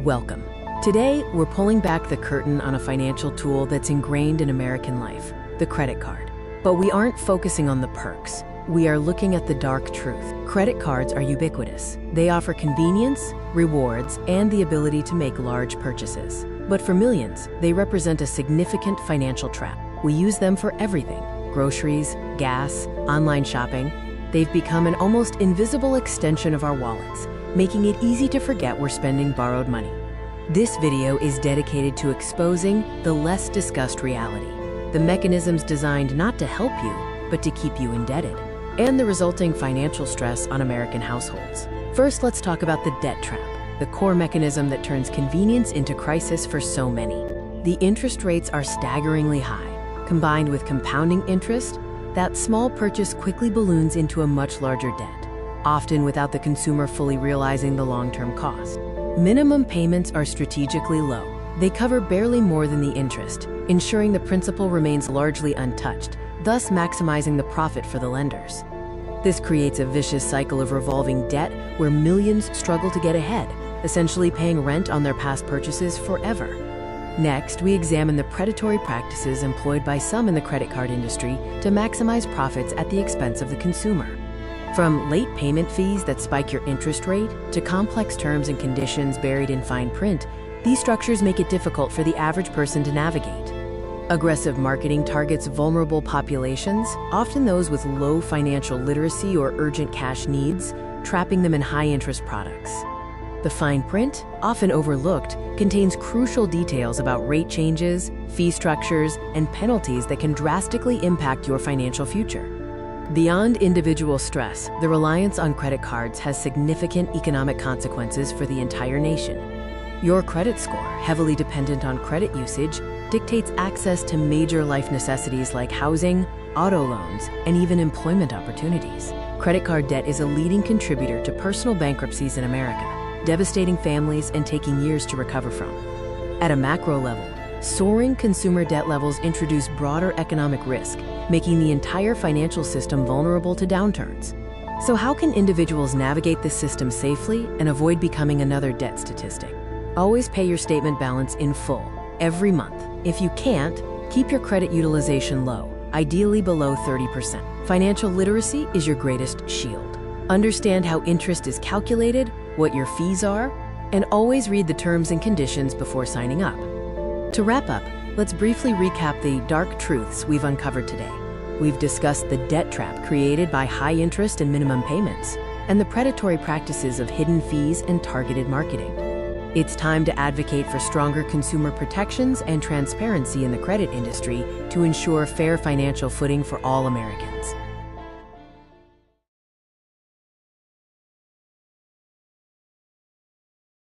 Welcome. Today, we're pulling back the curtain on a financial tool that's ingrained in American life, the credit card. But we aren't focusing on the perks. We are looking at the dark truth. Credit cards are ubiquitous. They offer convenience, rewards, and the ability to make large purchases. But for millions, they represent a significant financial trap. We use them for everything: groceries, gas, online shopping. They've become an almost invisible extension of our wallets, making it easy to forget we're spending borrowed money. This video is dedicated to exposing the less discussed reality, the mechanisms designed not to help you, but to keep you indebted, and the resulting financial stress on American households. First, let's talk about the debt trap, the core mechanism that turns convenience into crisis for so many. The interest rates are staggeringly high. Combined with compounding interest, that small purchase quickly balloons into a much larger debt, often without the consumer fully realizing the long-term cost. Minimum payments are strategically low. They cover barely more than the interest, ensuring the principal remains largely untouched, thus maximizing the profit for the lenders. This creates a vicious cycle of revolving debt where millions struggle to get ahead, essentially paying rent on their past purchases forever. Next, we examine the predatory practices employed by some in the credit card industry to maximize profits at the expense of the consumer. From late payment fees that spike your interest rate to complex terms and conditions buried in fine print, these structures make it difficult for the average person to navigate. Aggressive marketing targets vulnerable populations, often those with low financial literacy or urgent cash needs, trapping them in high-interest products. The fine print, often overlooked, contains crucial details about rate changes, fee structures, and penalties that can drastically impact your financial future. Beyond individual stress, the reliance on credit cards has significant economic consequences for the entire nation. Your credit score, heavily dependent on credit usage, dictates access to major life necessities like housing, auto loans, and even employment opportunities. Credit card debt is a leading contributor to personal bankruptcies in America, devastating families and taking years to recover from. At a macro level, soaring consumer debt levels introduce broader economic risk, making the entire financial system vulnerable to downturns. So how can individuals navigate this system safely and avoid becoming another debt statistic? Always pay your statement balance in full, every month. If you can't, keep your credit utilization low, ideally below 30%. Financial literacy is your greatest shield. Understand how interest is calculated, what your fees are, and always read the terms and conditions before signing up. To wrap up, let's briefly recap the dark truths we've uncovered today. We've discussed the debt trap created by high interest and minimum payments, and the predatory practices of hidden fees and targeted marketing. It's time to advocate for stronger consumer protections and transparency in the credit industry to ensure fair financial footing for all Americans.